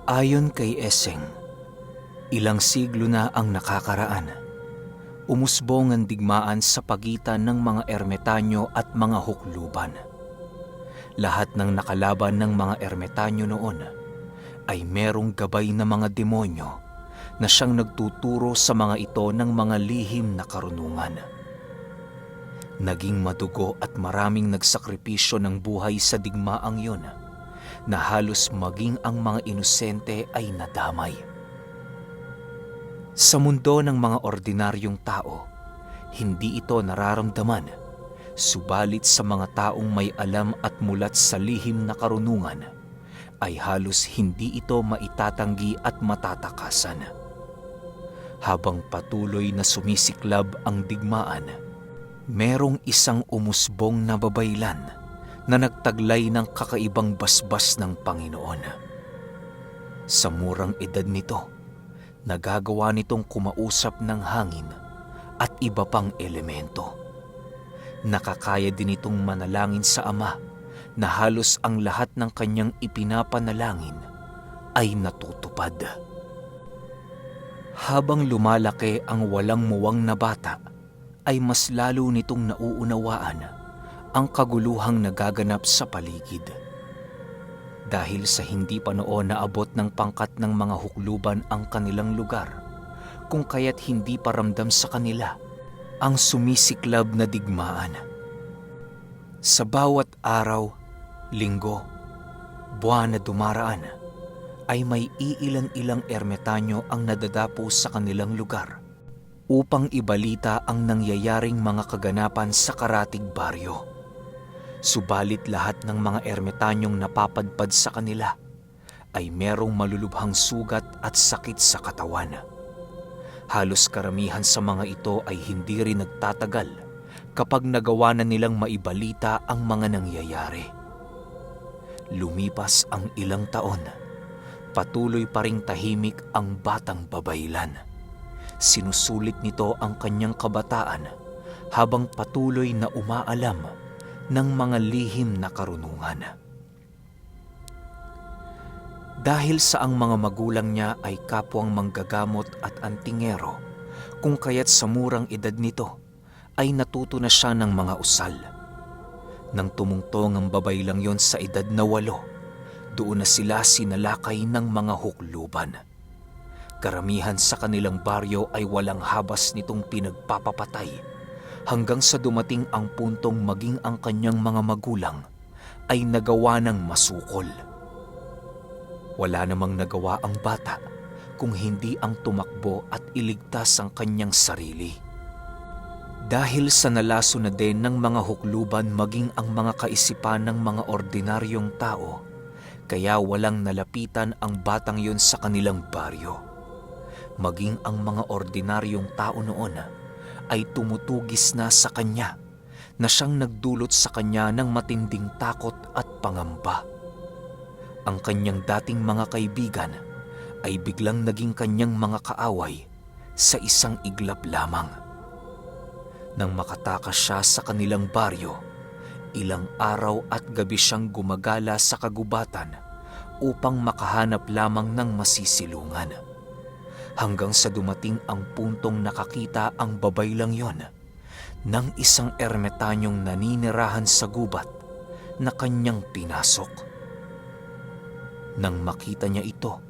Ayon kay Esseng, ilang siglo na ang nakakaraan. Umusbong ang digmaan sa pagitan ng mga ermetanyo at mga hukluban. Lahat ng nakalaban ng mga ermetanyo noon ay merong gabay na mga demonyo na siyang nagtuturo sa mga ito ng mga lihim na karunungan. Naging madugo at maraming nagsakripisyo ng buhay sa digmaang yun na halos maging ang mga inosente ay nadamay. Sa mundo ng mga ordinaryong tao, hindi ito nararamdaman, subalit sa mga taong may alam at mulat sa lihim na karunungan, ay halos hindi ito maitatanggi at matatakasan. Habang patuloy na sumisiklab ang digmaan, merong isang umusbong na babaylan na nagtaglay ng kakaibang basbas ng Panginoon. Sa murang edad nito, nagagawa nitong kumausap ng hangin at iba pang elemento. Nakakaya din itong manalangin sa Ama na halos ang lahat ng kanyang ipinapanalangin ay natutupad. Habang lumalaki ang walang muwang na bata, ay mas lalo nitong nauunawaan ang kaguluhang nagaganap sa paligid. Dahil sa hindi pa noon naabot ng pangkat ng mga hukluban ang kanilang lugar, kung kaya't hindi pa ramdam sa kanila ang sumisiklab na digmaan. Sa bawat araw, linggo, buwan na dumaraan, ay may iilang-ilang ermetanyo ang nadadapo sa kanilang lugar upang ibalita ang nangyayaring mga kaganapan sa karatig baryo. Subalit lahat ng mga ermetanyong napapadpad sa kanila ay merong malulubhang sugat at sakit sa katawan. Halos karamihan sa mga ito ay hindi rin nagtatagal kapag nagawa na nilang maibalita ang mga nangyayari. Lumipas ang ilang taon, patuloy pa ring tahimik ang batang babaylan. Sinusulit nito ang kanyang kabataan habang patuloy na umaalam ng mga lihim na karunungan. Dahil sa ang mga magulang niya ay kapwang manggagamot at antingero, kung kaya't sa murang edad nito ay natuto na siya ng mga usal. Nang tumungtong ang babaylang yon sa edad na 8, doon na sila sinalakay ng mga hukluban. Karamihan sa kanilang baryo ay walang habas nitong pinagpapapatay, hanggang sa dumating ang puntong maging ang kanyang mga magulang ay nagawa ng masukol. Wala namang nagawa ang bata kung hindi ang tumakbo at iligtas ang kanyang sarili. Dahil sa nalaso na din ng mga hukluban maging ang mga kaisipan ng mga ordinaryong tao, kaya walang nalapitan ang batang yun sa kanilang baryo. Maging ang mga ordinaryong tao noon ay tumutugis na sa kanya, na siyang nagdulot sa kanya ng matinding takot at pangamba. Ang kanyang dating mga kaibigan ay biglang naging kanyang mga kaaway sa isang iglap lamang. Nang makatakas siya sa kanilang baryo, ilang araw at gabi siyang gumagala sa kagubatan upang makahanap lamang ng masisilungan. Hanggang sa dumating ang puntong nakakita ang babaylang yon ng isang ermetanyong naninirahan sa gubat na kanyang pinasok. Nang makita niya ito,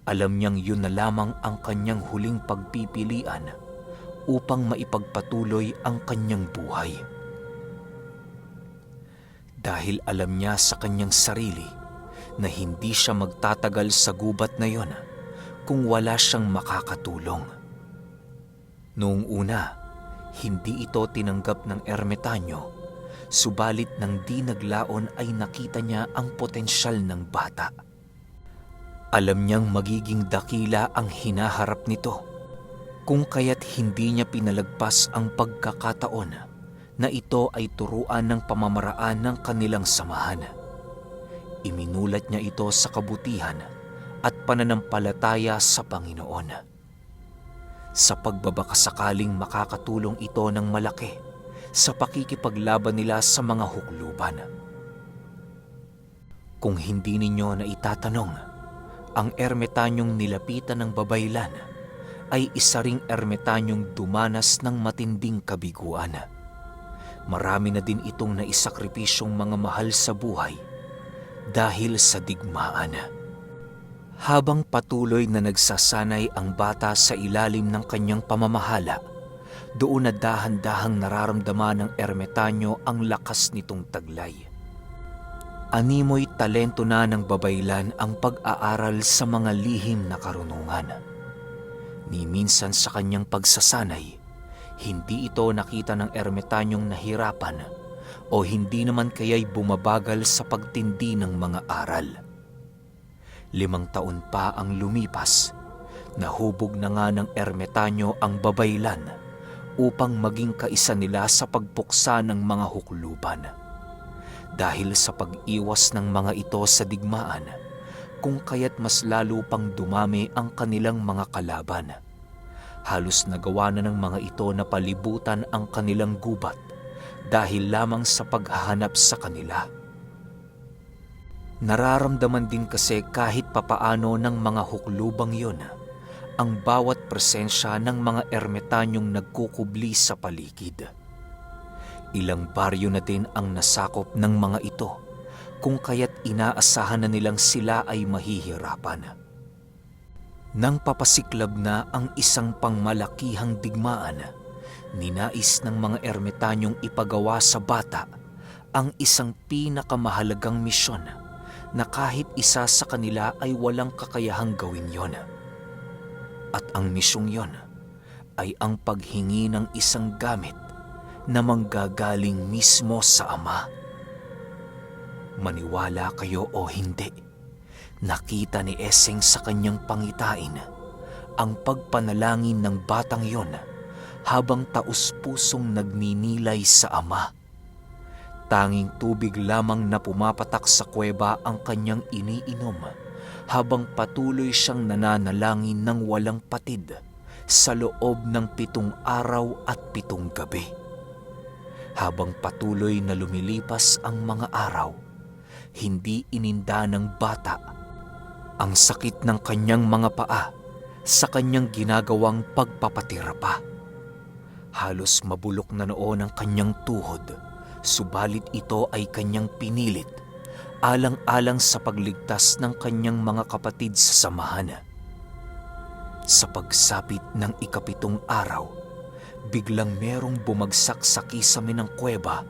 alam niyang yun na lamang ang kanyang huling pagpipilian upang maipagpatuloy ang kanyang buhay. Dahil alam niya sa kanyang sarili na hindi siya magtatagal sa gubat na yon kung wala siyang makakatulong. Noong una, hindi ito tinanggap ng ermetanyo, subalit nang di naglaon ay nakita niya ang potensyal ng bata. Alam niyang magiging dakila ang hinaharap nito, kung kaya't hindi niya pinalagpas ang pagkakataon na ito ay turuan ng pamamaraan ng kanilang samahan. Iminulat niya ito sa kabutihan at pananampalataya sa Panginoon. Sa pagbabakasakaling makakatulong ito ng malaki sa pakikipaglaban nila sa mga hukluban. Kung hindi ninyo na itatanong, Ang ermitanyong nilapitan ng babaylan ay isa ring ermitanyong dumanas ng matinding kabiguan. Marami na din itong naisakripisyong mga mahal sa buhay dahil sa digmaan. Habang patuloy na nagsasanay ang bata sa ilalim ng kanyang pamamahala, doon na dahan-dahang nararamdaman ng ermitanyo ang lakas nitong taglay. Animoy talento na ng babaylan ang pag-aaral sa mga lihim na karunungan. Ni minsan sa kanyang pagsasanay, hindi ito nakita ng ermitanyong nahirapan o hindi naman kaya'y bumabagal sa pagtindi ng mga aral. 5 taon pa ang lumipas, nahubog na nga ng ermitanyo ang babaylan upang maging kaisa nila sa pagpuksa ng mga hukluban. Dahil sa pag-iwas ng mga ito sa digmaan, kung kaya't mas lalo pang dumami ang kanilang mga kalaban. Halos nagawa na ng mga ito na palibutan ang kanilang gubat dahil lamang sa paghahanap sa kanila. Nararamdaman din kasi kahit papaano ng mga huklubang yun ang bawat presensya ng mga ermitanyong nagkukubli sa paligid. Ilang baryo na din ang nasakop ng mga ito, kung kaya't inaasahan na nilang sila ay mahihirapan. Nang papasiklab na ang isang pangmalakihang digmaan, ninais ng mga ermitanyong ipagawa sa bata ang isang pinakamahalagang misyon na kahit isa sa kanila ay walang kakayahang gawin yon. At ang misyong yon ay ang paghingi ng isang gamit na manggagaling mismo sa Ama. Maniwala kayo o hindi, nakita ni Eseng sa kanyang pangitain ang pagpanalangin ng batang yon habang taus-pusong nagninilay sa Ama. Tanging tubig lamang na pumapatak sa kuweba ang kanyang iniinom habang patuloy siyang nananalangin ng walang patid sa loob ng 7 araw at 7 gabi. Habang patuloy na lumilipas ang mga araw, hindi ininda ng bata ang sakit ng kanyang mga paa sa kanyang ginagawang pagpapatira pa. Halos mabulok na noon ang kanyang tuhod, subalit ito ay kanyang pinilit alang-alang sa pagligtas ng kanyang mga kapatid sa samahan. Sa pagsapit ng 7 araw, biglang merong bumagsak sa kisame ng kuweba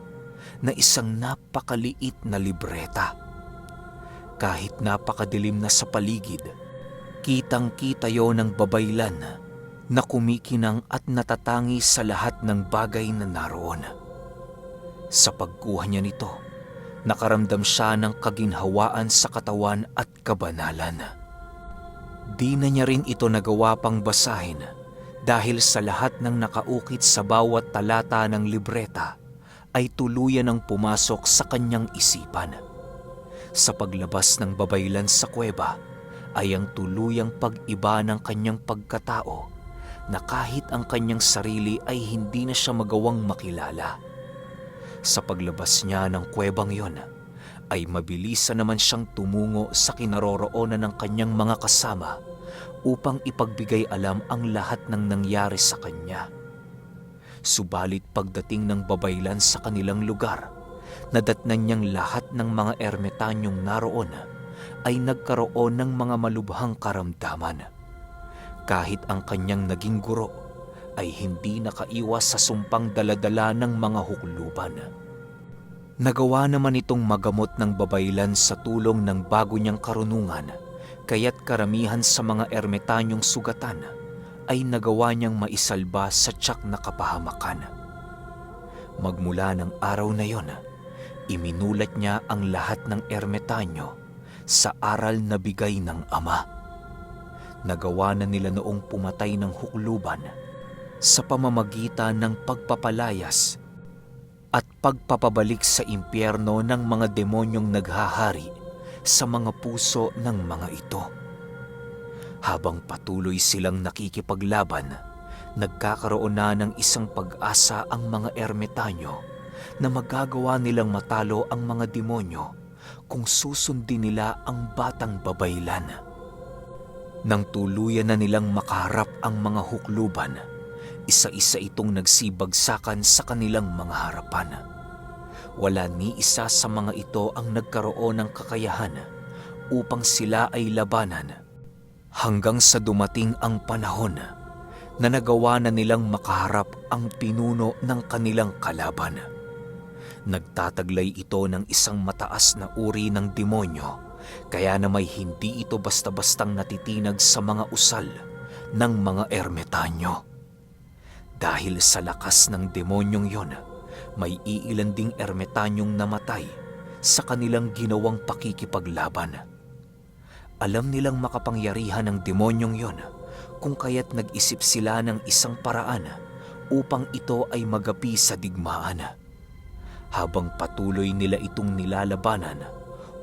na isang napakaliit na libreta. Kahit napakadilim na sa paligid, kitang-kita yon ng babaylan na kumikinang at natatangi sa lahat ng bagay na naroon. Sa pagkuha niya nito, nakaramdam siya ng kaginhawaan sa katawan at kabanalan. Di na niya rin ito nagawa pang basahin dahil sa lahat ng nakaukit sa bawat talata ng libreta ay tuluyan ang pumasok sa kanyang isipan. Sa paglabas ng babaylan sa kuweba ay ang tuluyang pag-iba ng kanyang pagkatao na kahit ang kanyang sarili ay hindi na siya magawang makilala. Sa paglabas niya ng kuwebang yon ay mabilisan naman siyang tumungo sa kinaroroonan ng kanyang mga kasama upang ipagbigay alam ang lahat ng nangyari sa kanya. Subalit pagdating ng babaylan sa kanilang lugar, nadatnan niyang lahat ng mga ermitanyong naroon ay nagkaroon ng mga malubhang karamdaman. Kahit ang kanyang naging guro ay hindi nakaiwas sa sumpang daladala ng mga hukluban. Nagawa naman itong magamot ng babaylan sa tulong ng bago niyang karunungan, kaya't karamihan sa mga ermitanyong sugatan ay nagawa niyang maisalba sa tiyak na kapahamakan. Magmula ng araw na yon, iminulat niya ang lahat ng ermitanyo sa aral na bigay ng Ama. Nagawa na nila noong pumatay ng hukluban sa pamamagitan ng pagpapalayas at pagpapabalik sa impyerno ng mga demonyong naghahari sa mga puso ng mga ito. Habang patuloy silang nakikipaglaban, nagkakaroon na ng isang pag-asa ang mga ermitanyo na magagawa nilang matalo ang mga demonyo kung susundin nila ang batang babaylan. Nang tuluyan na nilang makaharap ang mga hukluban, isa-isa itong nagsibagsakan sa kanilang mga harapan. Wala ni isa sa mga ito ang nagkaroon ng kakayahan upang sila ay labanan, hanggang sa dumating ang panahon na nagawa na nilang makaharap ang pinuno ng kanilang kalaban. Nagtataglay ito ng isang mataas na uri ng demonyo, kaya na may hindi ito basta-bastang natitinag sa mga usal ng mga ermitanyo. Dahil sa lakas ng demonyong yon, may iilan ding ermitanyong namatay sa kanilang ginawang pakikipaglaban. Alam nilang makapangyarihan ng demonyong yon, kung kaya't nag-isip sila ng isang paraan upang ito ay magapi sa digmaan. Habang patuloy nila itong nilalabanan,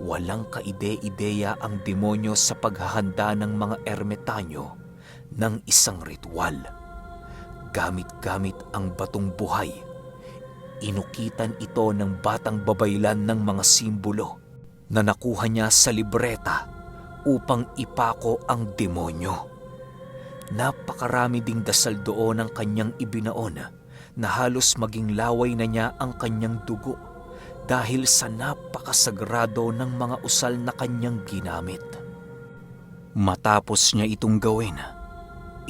walang kaide-ideya ang demonyo sa paghahanda ng mga ermitanyo ng isang ritual. Gamit-gamit ang batong buhay, inukitan ito ng batang babaylan ng mga simbolo na nakuha niya sa libreta upang ipako ang demonyo. Napakarami ding dasal doon ang kanyang ibinaon na halos maging laway na niya ang kanyang dugo dahil sa napakasagrado ng mga usal na kanyang ginamit. Matapos niya itong gawin,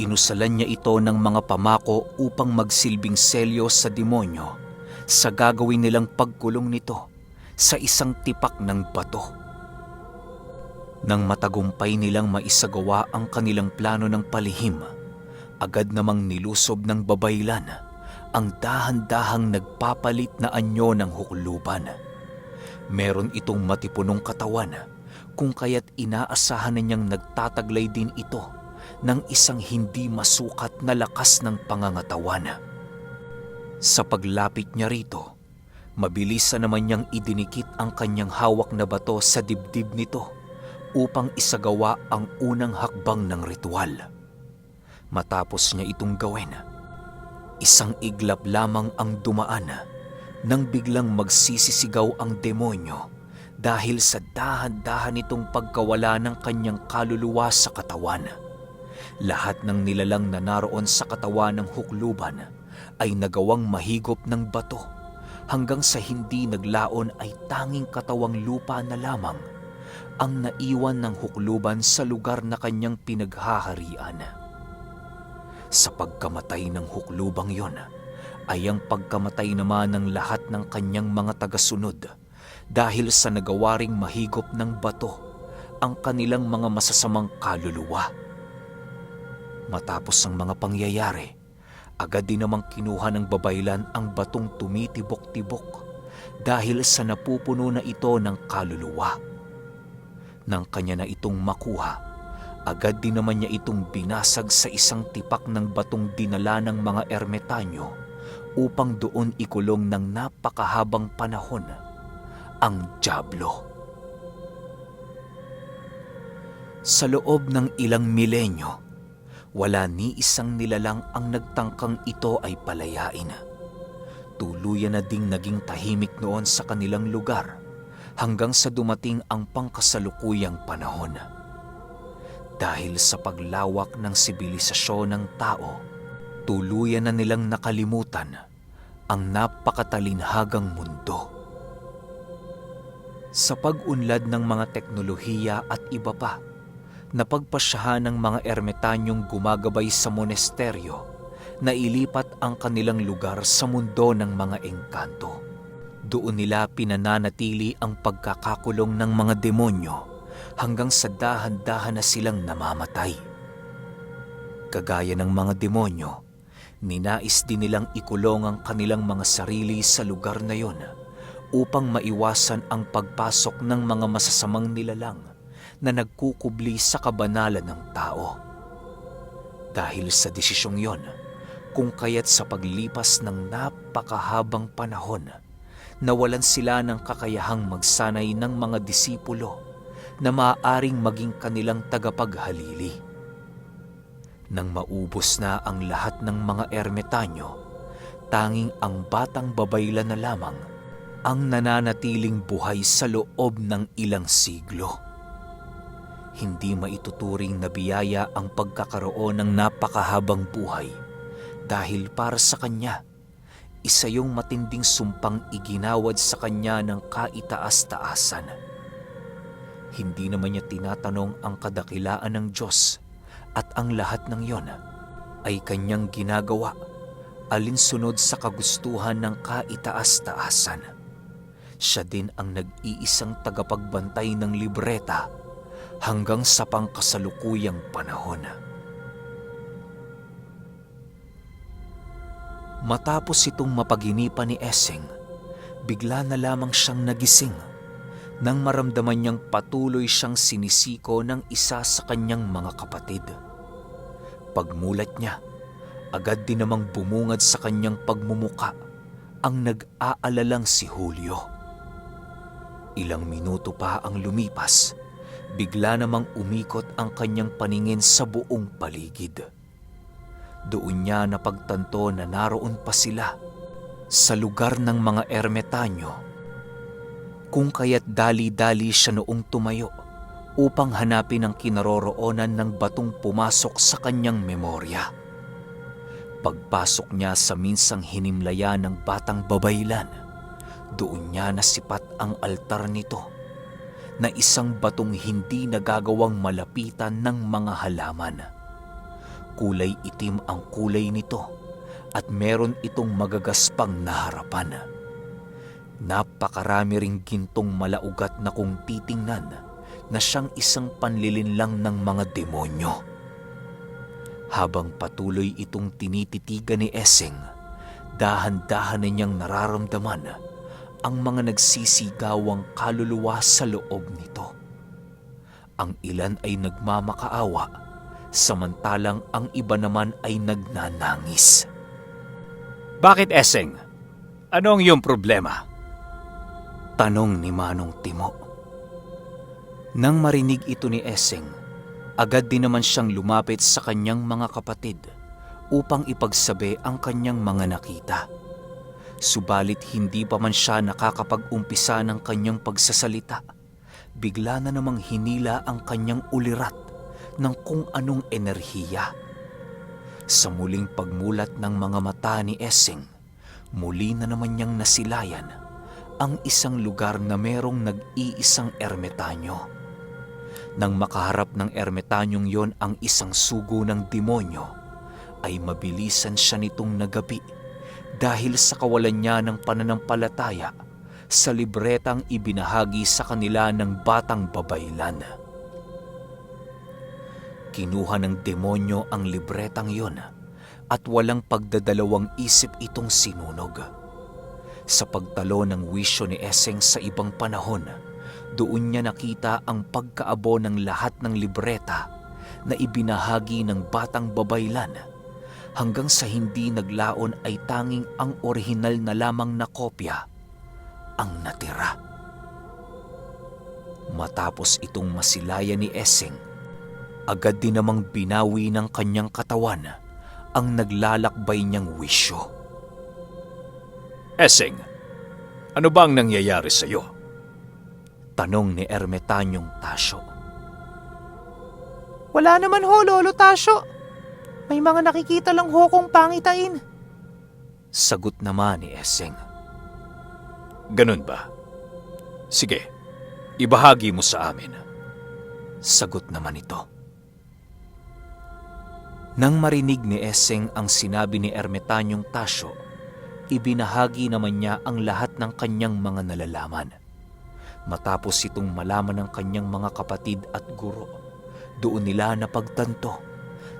inusalan niya ito ng mga pamako upang magsilbing selyo sa demonyo sa gagawin nilang pagkulong nito sa isang tipak ng bato. Nang matagumpay nilang maisagawa ang kanilang plano ng palihim, agad namang nilusob ng babaylan ang dahan-dahang nagpapalit na anyo ng hukluban. Meron itong matipunong katawan, kung kaya't inaasahan na niyang nagtataglay din ito ng isang hindi masukat na lakas ng pangangatawan. Sa paglapit niya rito, mabilis na naman niyang idinikit ang kanyang hawak na bato sa dibdib nito upang isagawa ang unang hakbang ng ritual. Matapos niya itong gawin, isang iglap lamang ang dumaan nang biglang magsisisigaw ang demonyo dahil sa dahan-dahan nitong pagkawala ng kanyang kaluluwa sa katawan. Lahat ng nilalang na naroon sa katawan ng hukluban ay nagawang mahigop ng bato, hanggang sa hindi naglaon ay tanging katawang lupa na lamang ang naiwan ng hukluban sa lugar na kanyang pinaghaharian. Sa pagkamatay ng huklubang yon, ay ang pagkamatay naman ng lahat ng kanyang mga tagasunod dahil sa nagawaring mahigop ng bato ang kanilang mga masasamang kaluluwa. Matapos ang mga pangyayari, agad din namang kinuha ng babaylan ang batong tumitibok-tibok dahil sa napupuno na ito ng kaluluwa. Nang kanya na itong makuha, agad din naman niya itong binasag sa isang tipak ng batong dinala ng mga ermitanyo upang doon ikulong ng napakahabang panahon ang dyablo. Sa loob ng ilang milenyo, wala ni isang nilalang ang nagtangkang ito ay palayain. Tuluyan na ding naging tahimik noon sa kanilang lugar hanggang sa dumating ang pangkasalukuyang panahon. Dahil sa paglawak ng sibilisasyon ng tao, tuluyan na nilang nakalimutan ang napakatalinhagang mundo. Sa pag-unlad ng mga teknolohiya at iba pa, napagpasyahan ng mga ermitanyong gumagabay sa monasteryo na ilipat ang kanilang lugar sa mundo ng mga engkanto. Doon nila pinananatili ang pagkakakulong ng mga demonyo hanggang sa dahan-dahan na silang namamatay. Kagaya ng mga demonyo, ninais din nilang ikulong ang kanilang mga sarili sa lugar na yon upang maiwasan ang pagpasok ng mga masasamang nilalang na nagkukubli sa kabanalan ng tao. Dahil sa desisyong yon, kung kaya't sa paglipas ng napakahabang panahon, nawalan sila ng kakayahang magsanay ng mga disipulo na maaaring maging kanilang tagapaghalili. Nang maubos na ang lahat ng mga ermitanyo, tanging ang batang babaylan na lamang ang nananatiling buhay sa loob ng ilang siglo. Hindi maituturing na biyaya ang pagkakaroon ng napakahabang buhay dahil para sa kanya, isa yung matinding sumpang iginawad sa kanya ng kaitaas-taasan. Hindi naman niya tinatanong ang kadakilaan ng Diyos at ang lahat ng iyon ay kanyang ginagawa alinsunod sa kagustuhan ng kaitaas-taasan. Siya din ang nag-iisang tagapagbantay ng libreta hanggang sa pangkasalukuyang panahon. Matapos itong mapaginipan ni Essing, bigla na lamang siyang nagising nang maramdaman niyang patuloy siyang sinisiko ng isa sa kanyang mga kapatid. Pagmulat niya, agad din namang bumungad sa kanyang pagmumuka ang nag-aalalang si Julio. Ilang minuto pa ang lumipas, bigla namang umikot ang kanyang paningin sa buong paligid. Doon niya napagtanto na naroon pa sila sa lugar ng mga ermetanyo, kung kaya't dali-dali siya noong tumayo upang hanapin ang kinaroroonan ng batong pumasok sa kanyang memorya. Pagpasok niya sa minsang hinimlayan ng batang babaylan, doon niya nasipat ang altar nito na isang batong hindi nagagawang malapitan ng mga halaman. Kulay itim ang kulay nito at meron itong magagaspang na harapan. Napakarami ring gintong malaugat na kung titingnan na siyang isang panlilinlang ng mga demonyo. Habang patuloy itong tinititigan ni Essing, dahan-dahan na niyang nararamdaman ang mga nagsisigawang kaluluwa sa loob nito. Ang ilan ay nagmamakaawa, samantalang ang iba naman ay nagnanangis. Bakit, Essing? Ano ang iyong problema? Tanong ni Manong Timo. Nang marinig ito ni Essing, agad din naman siyang lumapit sa kanyang mga kapatid upang ipagsabi ang kanyang mga nakita. Subalit hindi pa man siya nakakapag-umpisa ng kanyang pagsasalita, bigla na namang hinila ang kanyang ulirat ng kung anong enerhiya. Sa muling pagmulat ng mga mata ni Essing, muli na naman niyang nasilayan ang isang lugar na merong nag-iisang ermetanyo. Nang makaharap ng ermetanyong yon ang isang sugo ng demonyo, ay mabilisan siya nitong nagabi dahil sa kawalan niya ng pananampalataya sa libretang ibinahagi sa kanila ng batang babaylan. Kinuha ng demonyo ang libretang yon at walang pagdadalawang isip itong sinunog. Sa pagtalo ng wisyo ni Essing sa ibang panahon, doon niya nakita ang pagkaabo ng lahat ng libreta na ibinahagi ng batang babaylan, hanggang sa hindi naglaon ay tanging ang orihinal na lamang na kopya ang natira. Matapos itong masilayan ni Essing, agad din namang binawi ng kanyang katawan ang naglalakbay niyang wisyo. Essing, ano ba ang nangyayari sa iyo? Tanong ni Ermetanyong Tasyo. Wala naman ho, Lolo Tasyo. May mga nakikita lang ho kong pangitain. Sagot naman ni Essing. Ganun ba? Sige, ibahagi mo sa amin. Sagot naman ito. Nang marinig ni Essing ang sinabi ni Ermetanyong Tasyo, ibinahagi naman niya ang lahat ng kanyang mga nalalaman. Matapos itong malaman ng kanyang mga kapatid at guro, doon nila napagtanto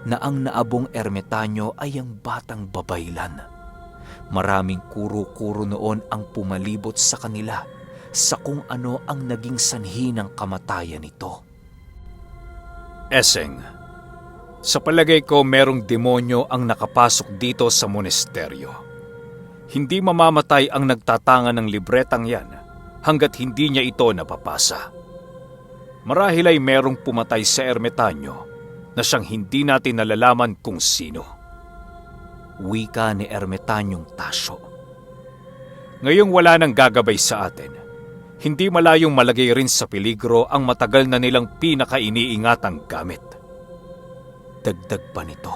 na ang naabong ermetanyo ay ang batang babaylan. Maraming kuro-kuro noon ang pumalibot sa kanila sa kung ano ang naging sanhi ng kamatayan nito. Essing, sa palagay ko merong demonyo ang nakapasok dito sa monasteryo. Hindi mamamatay ang nagtatanga ng libretang yan hanggat hindi niya ito napapasa. Marahil ay merong pumatay sa ermetanyo na siyang hindi natin nalalaman kung sino. Wika ni Ermetanyong Tasyo. Ngayong wala nang gagabay sa atin, Hindi malayong malagay rin sa peligro ang matagal na nilang pinaka-iniingatang gamit. Dagdag pa nito.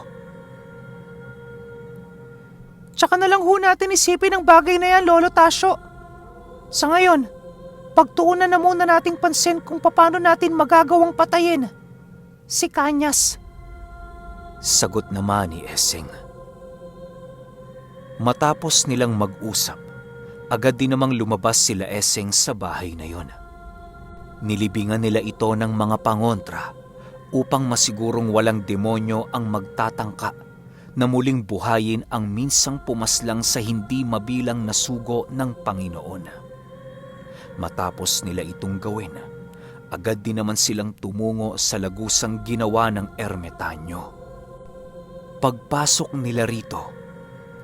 Tsaka na lang ho natin isipin ang bagay na yan, Lolo Tasyo. Sa ngayon, pagtuunan na muna nating pansin kung paano natin magagawang patayin si Kanyas. Sagot naman ni Essing. Matapos nilang mag-usap, agad din namang lumabas sila Essing sa bahay na yon. Nilibingan nila ito ng mga pangontra upang masigurong walang demonyo ang magtatangka na muling buhayin ang minsang pumaslang sa hindi mabilang na sugo ng Panginoon. Matapos nila itong gawin, agad din naman silang tumungo sa lagusang ginawa ng ermetanyo. Pagpasok nila rito,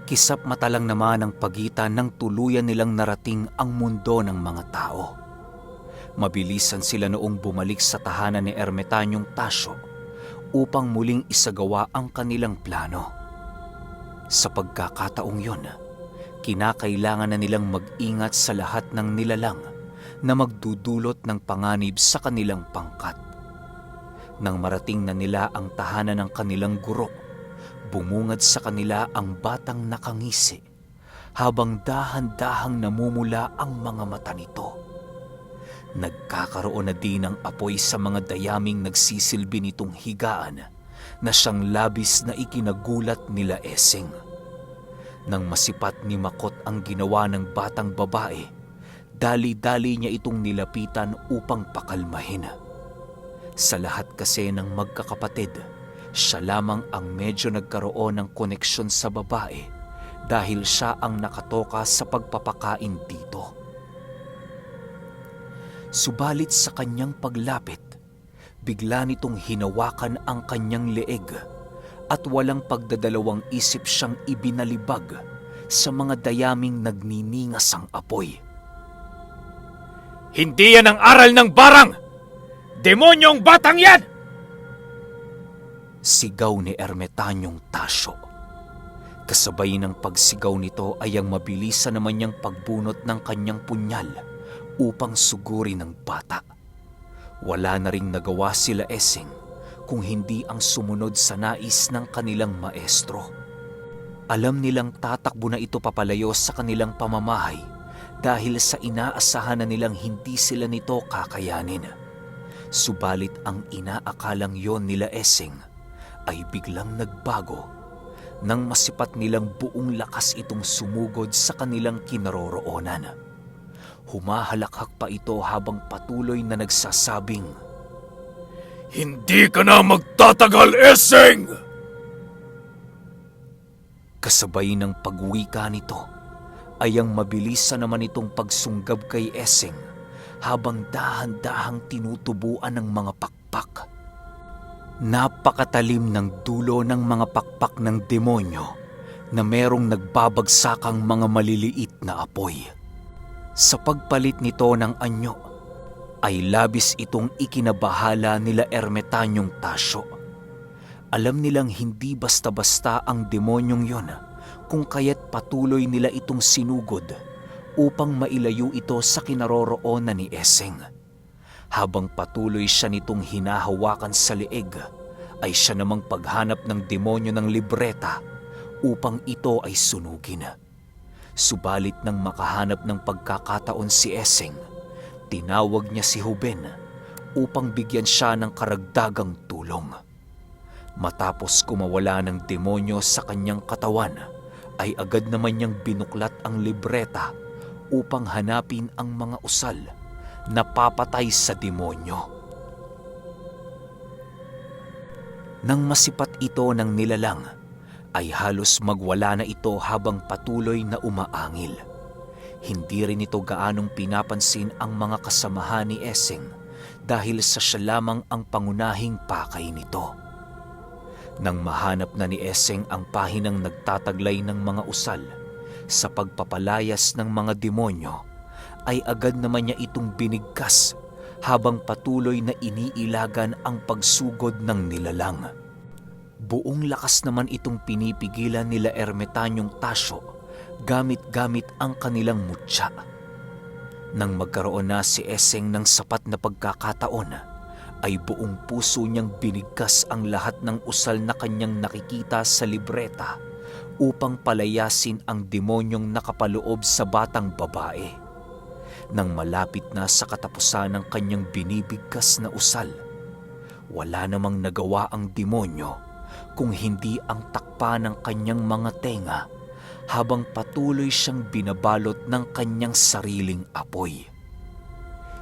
kisap mata lang naman ang pagitan ng tuluyan nilang narating ang mundo ng mga tao. Mabilisan sila noong bumalik sa tahanan ni Ermetanyong Tasyo upang muling isagawa ang kanilang plano. Sa pagkakataong yon, kinakailangan na nilang mag-ingat sa lahat ng nilalang na magdudulot ng panganib sa kanilang pangkat. Nang marating na nila ang tahanan ng kanilang guro, bumungad sa kanila ang batang nakangisi habang dahan-dahang namumula ang mga mata nito. Nagkakaroon na din ng apoy sa mga dayaming nagsisilbi nitong higaan na siyang labis na ikinagulat nila Essing. Nang masipat ni Makot ang ginawa ng batang babae, dali-dali niya itong nilapitan upang pakalmahin. Sa lahat kasi ng magkakapatid, siya lamang ang medyo nagkaroon ng koneksyon sa babae dahil siya ang nakatoka sa pagpapakain dito. Subalit sa kanyang paglapit, bigla nitong hinawakan ang kanyang leeg at walang pagdadalawang isip siyang ibinalibag sa mga dayaming nagniningas ang apoy. Hindi yan ang aral ng barang! Demonyong batang yan! Sigaw ni Ermetanyong Tasyo. Kasabay ng pagsigaw nito ay ang mabilisan naman niyang pagbunot ng kanyang punyal upang sugurin ng bata. Wala na ring nagawa sila Essing kung hindi ang sumunod sa nais ng kanilang maestro. Alam nilang tatakbo na ito papalayo sa kanilang pamamahay dahil sa inaasahan na nilang hindi sila nito kakayanin. Subalit ang inaakalang yon nila Essing ay biglang nagbago nang masipat nilang buong lakas itong sumugod sa kanilang kinaroroonan. Humahalakhak pa ito habang patuloy na nagsasabing, Hindi ka na magtatagal, Essing! Kasabay ng pagwika nito ay ang mabilisan naman itong pagsunggab kay Essing habang dahan-dahang tinutubuan ng mga pakpak. Napakatalim ng dulo ng mga pakpak ng demonyo na merong nagbabagsakang mga maliliit na apoy. Sa pagpalit nito ng anyo, ay labis itong ikinabahala nila Ermetanyong Tasyo. Alam nilang hindi basta-basta ang demonyong yon kung kaya't patuloy nila itong sinugod upang mailayo ito sa kinaroroonan ni Essing. Habang patuloy siya nitong hinahawakan sa leeg, ay siya namang paghanap ng demonyo ng libreta upang ito ay sunugin. Subalit nang makahanap ng pagkakataon si Essing, tinawag niya si Huben upang bigyan siya ng karagdagang tulong. Matapos kumawala ng demonyo sa kanyang katawan, ay agad naman niyang binuklat ang libreta upang hanapin ang mga usal na papatay sa demonyo. Nang masipat ito ng nilalang, ay halos magwala na ito habang patuloy na umaangil. Hindi rin ito gaanong pinapansin ang mga kasamahan ni Essing dahil sa siya lamang ang pangunahing pakay nito. Nang mahanap na ni Essing ang pahinang nagtataglay ng mga usal sa pagpapalayas ng mga demonyo, ay agad naman niya itong binigkas habang patuloy na iniilagan ang pagsugod ng nilalang. Buong lakas naman itong pinipigilan nila Ermetanyong Tasyo gamit-gamit ang kanilang mutya. Nang magkaroon na si Eseng ng sapat na pagkakataon, ay buong puso niyang binigkas ang lahat ng usal na kanyang nakikita sa libreta upang palayasin ang demonyong nakapaloob sa batang babae. Nang malapit na sa katapusan ng kanyang binibigkas na usal, wala namang nagawa ang demonyo kung hindi ang takpa ng kanyang mga tenga habang patuloy siyang binabalot ng kanyang sariling apoy.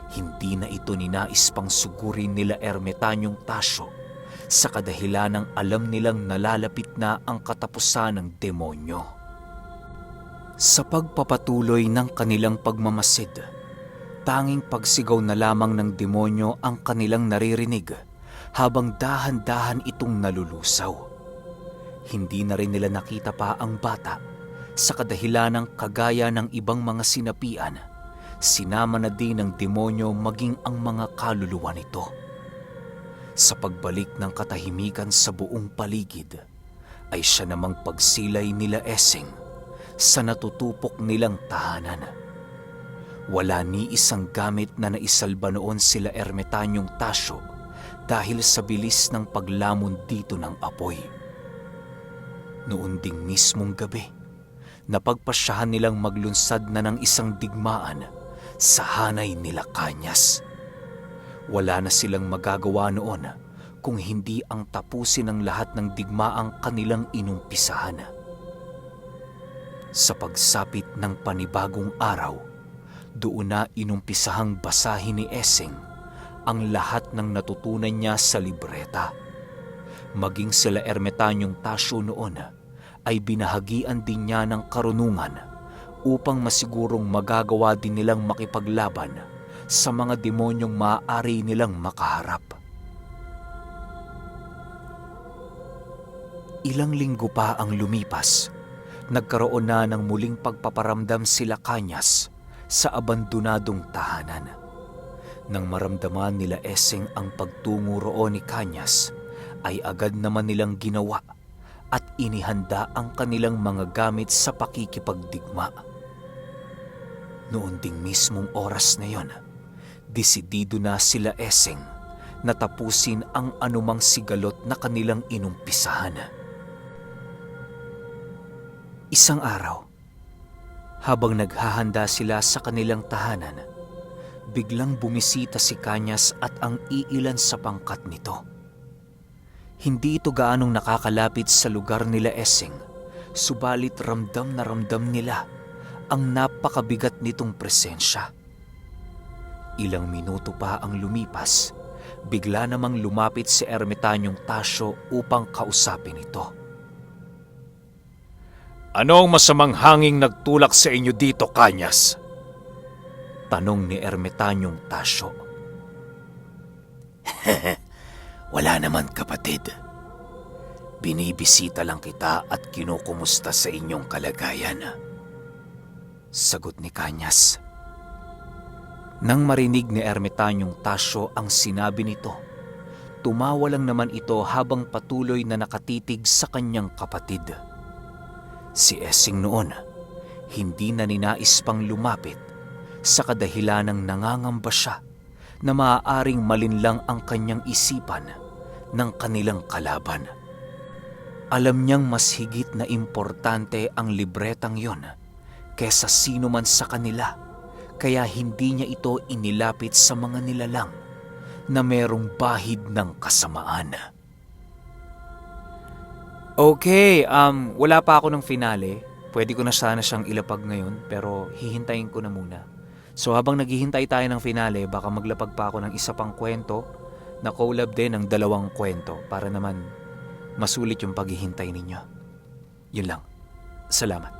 Hindi na ito ninais pang sugurin nila Ermitanyong Tasyo sa kadahilanang alam nilang nalalapit na ang katapusan ng demonyo. Sa pagpapatuloy ng kanilang pagmamasid, tanging pagsigaw na lamang ng demonyo ang kanilang naririnig habang dahan-dahan itong nalulusaw. Hindi na rin nila nakita pa ang bata sa kadahilanang kagaya ng ibang mga sinapian, sinama na din ng demonyo maging ang mga kaluluwa nito. Sa pagbalik ng katahimikan sa buong paligid, ay siya namang pagsilay nila Eseng sa natutupok nilang tahanan. Wala ni isang gamit na naisalba noon sila Ermitanyong Tasyo dahil sa bilis ng paglamon dito ng apoy. Noon ding mismong gabi, napagpasyahan nilang maglunsad na ng isang digmaan sa hanay nila Kanyas. Wala na silang magagawa noon kung hindi ang tapusin ang lahat ng digmaang kanilang inumpisahan. Sa pagsapit ng panibagong araw, doon na inumpisahang basahin ni Eseng ang lahat ng natutunan niya sa libreta. Maging sila Ermitanyong Tasyo noon ay binahagian din niya ng karunungan upang masigurong magagawa din nilang makipaglaban sa mga demonyong maaari nilang makaharap. Ilang linggo pa ang lumipas, nagkaroon na ng muling pagpaparamdam sila Kanyas sa abandonadong tahanan. Nang maramdaman nila Eseng ang pagtungo roon ni Kanyas, ay agad naman nilang ginawa at inihanda ang kanilang mga gamit sa pakikipagdigma. Noon ding mismong oras na yon, desidido na sila Eseng na tapusin ang anumang sigalot na kanilang inumpisahan. Isang araw, habang naghahanda sila sa kanilang tahanan, biglang bumisita si Kanyas at ang iilan sa pangkat nito. Hindi ito gaanong nakakalapit sa lugar nila Eseng, subalit ramdam na ramdam nila ang napakabigat nitong presensya. Ilang minuto pa ang lumipas, bigla namang lumapit si Ermitanyong Tasyo upang kausapin ito. Ano ang masamang hanging nagtulak sa inyo dito, Kanyas? Tanong ni Ermitanyong Tasyo. Wala naman, kapatid. Binibisita lang kita at kinukumusta sa inyong kalagayan. Sagot ni Kanyas. Nang marinig ni Ermitanyong Tasyo ang sinabi nito, tumawa lang naman ito habang patuloy na nakatitig sa kanyang kapatid. Si Eseng noon, hindi na ninais pang lumapit sa kadahilanang nangangamba siya na maaaring malinlang ang kanyang isipan ng kanilang kalaban. Alam niyang mas higit na importante ang libretang yon kesa sino man sa kanila, kaya hindi niya ito inilapit sa mga nilalang na merong bahid ng kasamaan. Okay, wala pa ako ng finale. Pwede ko na sana siyang ilapag ngayon, pero hihintayin ko na muna. So habang naghihintay tayo ng finale, baka maglapag pa ako ng isa pang kwento na collab din ng 2 kwento para naman masulit yung paghihintay ninyo. Yun lang. Salamat.